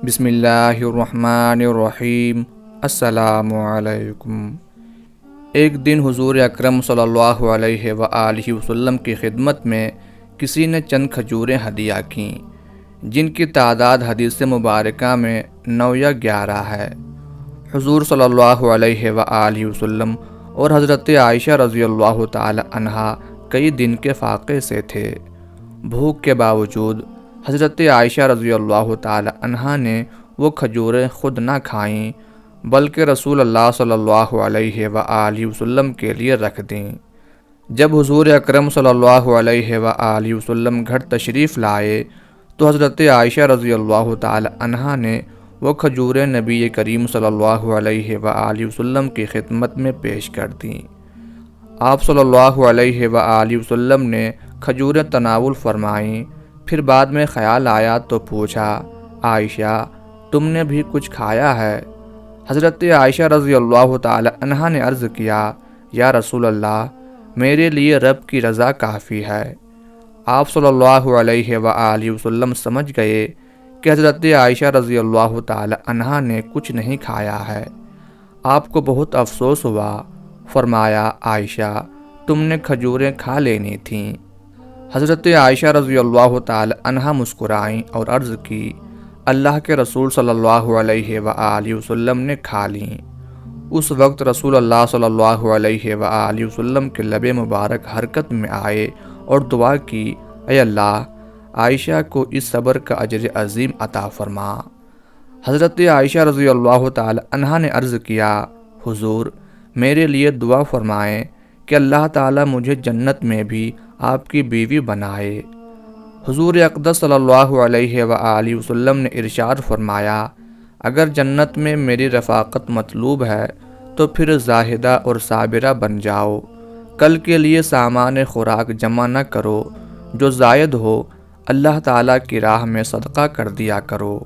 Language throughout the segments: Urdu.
بسم اللہ الرحمن الرحیم۔ السلام علیکم۔ ایک دن حضور اکرم صلی اللہ علیہ وآلہ وسلم کی خدمت میں کسی نے چند کھجوریں ہدیہ کیں، جن کی تعداد حدیث مبارکہ میں 9 یا 11 ہے۔ حضور صلی اللہ علیہ وآلہ وسلم اور حضرت عائشہ رضی اللہ تعالی عنہا کئی دن کے فاقے سے تھے۔ بھوک کے باوجود حضرت عائشہ رضی اللہ تعالی عنہا نے وہ کھجوریں خود نہ کھائیں، بلکہ رسول اللہ صلی اللہ علیہ وآلہ وسلم کے لیے رکھ دیں۔ جب حضور اکرم صلی اللہ علیہ وآلہ وسلم گھر تشریف لائے تو حضرت عائشہ رضی اللہ تعالی عنہا نے وہ کھجوریں نبی کریم صلی اللہ علیہ وآلہ وسلم کی خدمت میں پیش کر دیں۔ آپ صلی اللہ علیہ وآلہ وسلم نے کھجوریں تناول فرمائیں، پھر بعد میں خیال آیا تو پوچھا، عائشہ تم نے بھی کچھ کھایا ہے؟ حضرت عائشہ رضی اللہ تعالی عنہا نے عرض کیا، یا رسول اللہ، میرے لیے رب کی رضا کافی ہے۔ آپ صلی اللہ علیہ وآلہ وسلم سمجھ گئے کہ حضرت عائشہ رضی اللہ تعالی عنہا نے کچھ نہیں کھایا ہے۔ آپ کو بہت افسوس ہوا، فرمایا، عائشہ تم نے کھجوریں کھا لینی تھیں۔ حضرت عائشہ رضی اللہ تعالی عنہا مسکرائیں اور عرض کی، اللہ کے رسول صلی اللہ علیہ وآلہ وسلم نے کھا لیں۔ اس وقت رسول اللہ صلی اللہ علیہ وآلہ وسلم کے لب مبارک حرکت میں آئے اور دعا کی، اے اللہ، عائشہ کو اس صبر کا اجر عظیم عطا فرما۔ حضرت عائشہ رضی اللہ تعالی عنہا نے عرض کیا، حضور میرے لیے دعا فرمائیں کہ اللہ تعالی مجھے جنت میں بھی آپ کی بیوی بنائے۔ حضور اقدس صلی اللہ علیہ وآلہ وسلم نے ارشاد فرمایا، اگر جنت میں میری رفاقت مطلوب ہے تو پھر زاہدہ اور صابرہ بن جاؤ۔ کل کے لیے سامان خوراک جمع نہ کرو، جو زائد ہو اللہ تعالیٰ کی راہ میں صدقہ کر دیا کرو۔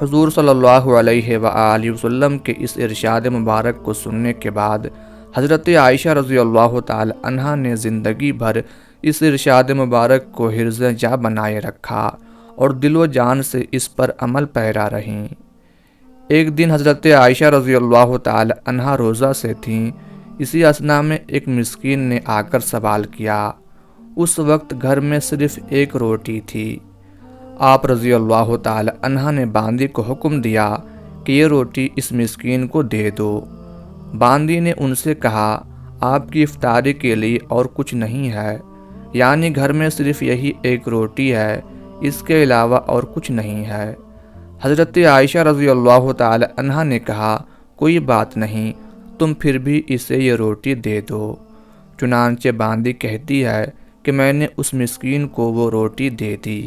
حضور صلی اللہ علیہ وآلہ وسلم کے اس ارشاد مبارک کو سننے کے بعد حضرت عائشہ رضی اللہ تعالی عنہا نے زندگی بھر اس ارشاد مبارک کو حرز جاں بنائے رکھا اور دل و جان سے اس پر عمل پیرا رہیں۔ ایک دن حضرت عائشہ رضی اللہ تعالی عنہا روزہ سے تھیں۔ اسی اثناء میں ایک مسکین نے آ کر سوال کیا۔ اس وقت گھر میں صرف ایک روٹی تھی۔ آپ رضی اللہ تعالی عنہا نے باندی کو حکم دیا کہ یہ روٹی اس مسکین کو دے دو۔ باندی نے ان سے کہا، آپ کی افطاری کے لیے اور کچھ نہیں ہے، یعنی گھر میں صرف یہی ایک روٹی ہے، اس کے علاوہ اور کچھ نہیں ہے۔ حضرت عائشہ رضی اللہ تعالی عنہا نے کہا، کوئی بات نہیں، تم پھر بھی اسے یہ روٹی دے دو۔ چنانچہ باندی کہتی ہے کہ میں نے اس مسکین کو وہ روٹی دے دی۔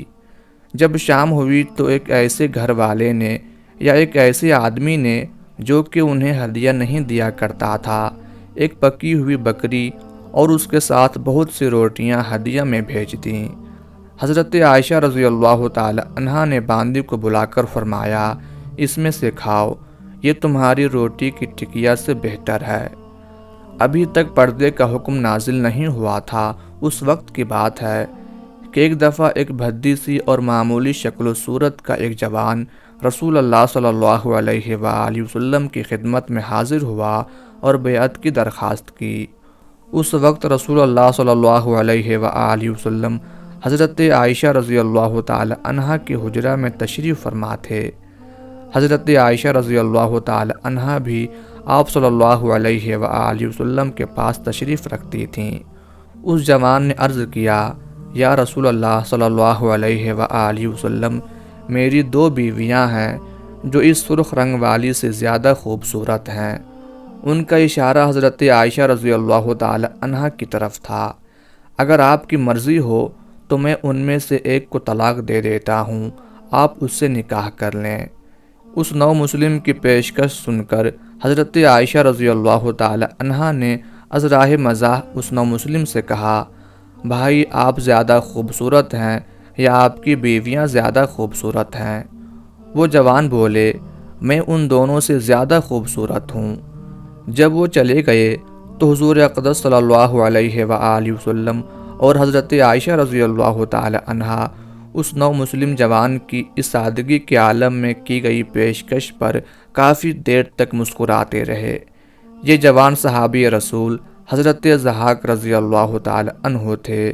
جب شام ہوئی تو ایک ایسے گھر والے نے یا ایک ایسے آدمی نے جو کہ انہیں ہدیہ نہیں دیا کرتا تھا، ایک پکی ہوئی بکری اور اس کے ساتھ بہت سی روٹیاں ہدیہ میں بھیج دیں۔ حضرت عائشہ رضی اللہ تعالی عنہا نے باندی کو بلا کر فرمایا، اس میں سے کھاؤ، یہ تمہاری روٹی کی ٹکیا سے بہتر ہے۔ ابھی تک پردے کا حکم نازل نہیں ہوا تھا۔ اس وقت کی بات ہے کہ ایک دفعہ ایک بھدی سی اور معمولی شکل و صورت کا ایک جوان رسول اللہ صلی اللہ علیہ وآلہ وسلم کی خدمت میں حاضر ہوا اور بیعت کی درخواست کی۔ اس وقت رسول اللہ صلی اللہ علیہ وآلہ وسلم حضرت عائشہ رضی اللہ تعالی عنہا کے حجرہ میں تشریف فرما تھے۔ حضرت عائشہ رضی اللہ تعالی عنہا بھی آپ صلی اللہ علیہ وآلہ وسلم کے پاس تشریف رکھتی تھیں۔ اس جوان نے عرض کیا، یا رسول اللہ صلی اللہ علیہ وآلہ وسلم، میری 2 بیویاں ہیں جو اس سرخ رنگ والی سے زیادہ خوبصورت ہیں۔ ان کا اشارہ حضرت عائشہ رضی اللہ تعالی عنہا کی طرف تھا۔ اگر آپ کی مرضی ہو تو میں ان میں سے ایک کو طلاق دے دیتا ہوں، آپ اس سے نکاح کر لیں۔ اس نو مسلم کی پیشکش سن کر حضرت عائشہ رضی اللہ تعالی عنہا نے از راہ مزاح اس نو مسلم سے کہا، بھائی آپ زیادہ خوبصورت ہیں یا آپ کی بیویاں زیادہ خوبصورت ہیں؟ وہ جوان بولے، میں ان دونوں سے زیادہ خوبصورت ہوں۔ جب وہ چلے گئے تو حضور اقدس صلی اللہ علیہ وآلہ وسلم اور حضرت عائشہ رضی اللہ تعالی عنہا اس نو مسلم جوان کی اس سادگی کے عالم میں کی گئی پیشکش پر کافی دیر تک مسکراتے رہے۔ یہ جوان صحابی رسول حضرت ضحاک رضی اللہ تعالی عنہ تھے۔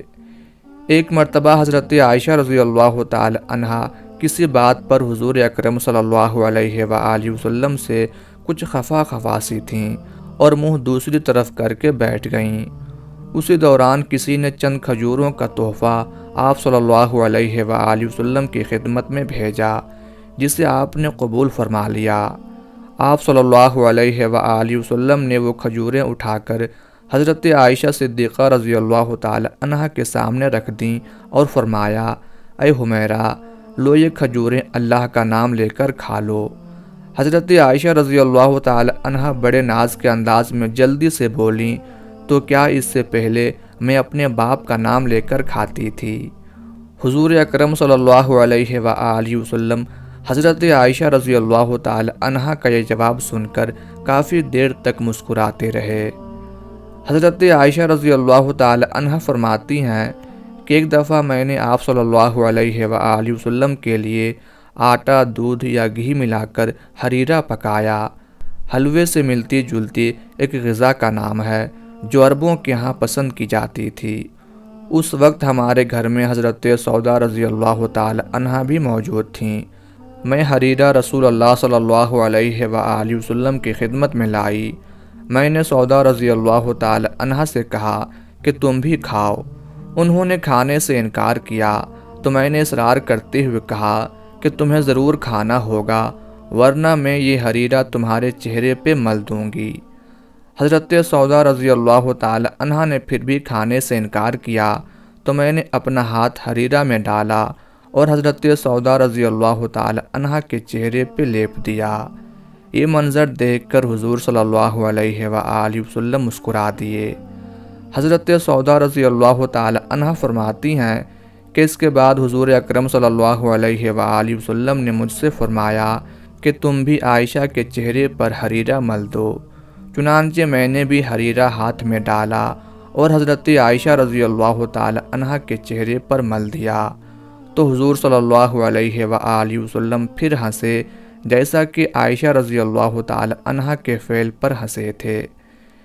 ایک مرتبہ حضرت عائشہ رضی اللہ تعالی عنہا کسی بات پر حضور اکرم صلی اللہ علیہ وآلہ وسلم سے کچھ خفا سی تھیں اور منہ دوسری طرف کر کے بیٹھ گئیں۔ اسی دوران کسی نے چند کھجوروں کا تحفہ آپ صلی اللہ علیہ وآلہ وسلم کی خدمت میں بھیجا، جسے آپ نے قبول فرما لیا۔ آپ صلی اللہ علیہ وآلہ وسلم نے وہ کھجوریں اٹھا کر حضرت عائشہ صدیقہ رضی اللہ تعالی عنہا کے سامنے رکھ دیں اور فرمایا، اے حمیرہ، لو یہ کھجوریں اللہ کا نام لے کر کھا لو۔ حضرت عائشہ رضی اللہ تعالی عنہا بڑے ناز کے انداز میں جلدی سے بولیں، تو کیا اس سے پہلے میں اپنے باپ کا نام لے کر کھاتی تھی؟ حضور اکرم صلی اللہ علیہ وآلہ وسلم حضرت عائشہ رضی اللہ تعالی عنہا کا یہ جواب سن کر کافی دیر تک مسکراتے رہے۔ حضرت عائشہ رضی اللہ تعالی عنہا فرماتی ہیں کہ ایک دفعہ میں نے آپ صلی اللہ علیہ وآلہ وسلم کے لیے آٹا، دودھ یا گھی ملا کر حریرہ پکایا۔ حلوے سے ملتی جلتی ایک غذا کا نام ہے جو عربوں کے ہاں پسند کی جاتی تھی۔ اس وقت ہمارے گھر میں حضرت سودا رضی اللہ تعالی عنہا بھی موجود تھیں۔ میں حریرہ رسول اللہ صلی اللہ علیہ وآلہ وسلم کی خدمت میں لائی۔ میں نے سودا رضی اللہ تعالی عنہا سے کہا کہ تم بھی کھاؤ۔ انہوں نے کھانے سے انکار کیا تو میں نے اصرار کرتے ہوئے کہا کہ تمہیں ضرور کھانا ہوگا، ورنہ میں یہ حریرہ تمہارے چہرے پہ مل دوں گی۔ حضرت سودا رضی اللہ تعالی عنہا نے پھر بھی کھانے سے انکار کیا تو میں نے اپنا ہاتھ حریرہ میں ڈالا اور حضرت سودا رضی اللہ تعالی عنہا کے چہرے پہ لیپ دیا۔ یہ منظر دیکھ کر حضور صلی اللہ علیہ وآلہ وسلم مسکرا دیے۔ حضرت سودا رضی اللہ تعالی عنہا فرماتی ہیں کہ اس کے بعد حضور اکرم صلی اللہ علیہ وآلہ وسلم نے مجھ سے فرمایا کہ تم بھی عائشہ کے چہرے پر حریرہ مل دو۔ چنانچہ میں نے بھی حریرہ ہاتھ میں ڈالا اور حضرت عائشہ رضی اللہ تعالی عنہا کے چہرے پر مل دیا تو حضور صلی اللہ علیہ وآلہ وسلم پھر ہنسے، جیسا کہ عائشہ رضی اللہ تعالی عنہا کے فعل پر ہنسے تھے۔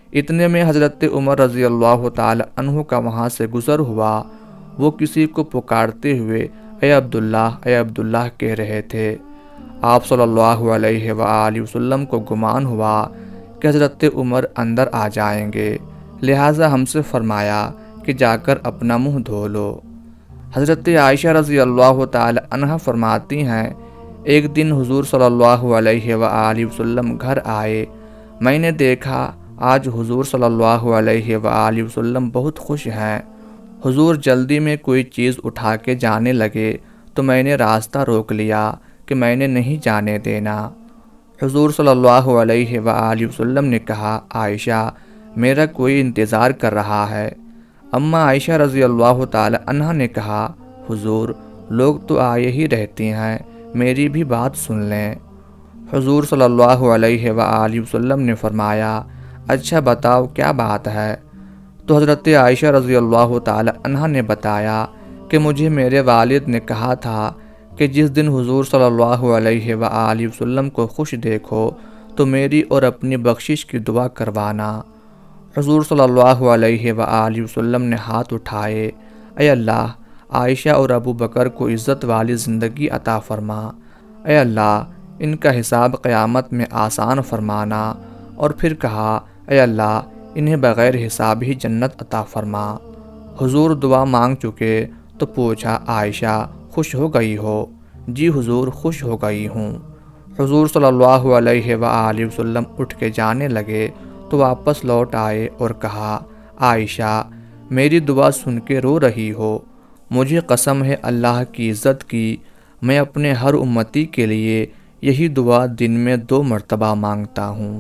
اتنے میں حضرت عمر رضی اللہ تعالی عنہ کا وہاں سے گزر ہوا۔ وہ کسی کو پکارتے ہوئے اے عبداللہ، اے عبداللہ کہہ رہے تھے۔ آپ صلی اللہ علیہ وآلہ وسلم کو گمان ہوا کہ حضرت عمر اندر آ جائیں گے، لہٰذا ہم سے فرمایا کہ جا کر اپنا منہ دھو لو۔ حضرت عائشہ رضی اللہ تعالی عنہا فرماتی ہیں ایک دن حضور صلی اللہ علیہ وآلہ وسلم گھر آئے۔ میں نے دیکھا آج حضور صلی اللہ علیہ وآلہ وسلم بہت خوش ہیں۔ حضور جلدی میں کوئی چیز اٹھا کے جانے لگے تو میں نے راستہ روک لیا کہ میں نے نہیں جانے دینا۔ حضور صلی اللہ علیہ وآلہ وسلم نے کہا، عائشہ، میرا کوئی انتظار کر رہا ہے۔ اما عائشہ رضی اللہ تعالی عنہا نے کہا، حضور، لوگ تو آئے ہی رہتے ہیں، میری بھی بات سن لیں۔ حضور صلی اللہ علیہ وآلہ وسلم نے فرمایا، اچھا بتاؤ کیا بات ہے؟ تو حضرت عائشہ رضی اللہ تعالی عنہا نے بتایا کہ مجھے میرے والد نے کہا تھا کہ جس دن حضور صلی اللہ علیہ وآلہ وسلم کو خوش دیکھو تو میری اور اپنی بخشش کی دعا کروانا۔ حضور صلی اللہ علیہ وآلہ وسلم نے ہاتھ اٹھائے، اے اللہ، عائشہ اور ابو بکر کو عزت والی زندگی عطا فرما۔ اے اللہ، ان کا حساب قیامت میں آسان فرمانا۔ اور پھر کہا، اے اللہ، انہیں بغیر حساب ہی جنت عطا فرما۔ حضور دعا مانگ چکے تو پوچھا، عائشہ خوش ہو گئی ہو؟ جی حضور، خوش ہو گئی ہوں۔ حضور صلی اللہ علیہ وآلہ وسلم اٹھ کے جانے لگے تو واپس لوٹ آئے اور کہا، عائشہ، میری دعا سن کے رو رہی ہو؟ مجھے قسم ہے اللہ کی عزت کی، میں اپنے ہر امتی کے لیے یہی دعا دن میں 2 مرتبہ مانگتا ہوں۔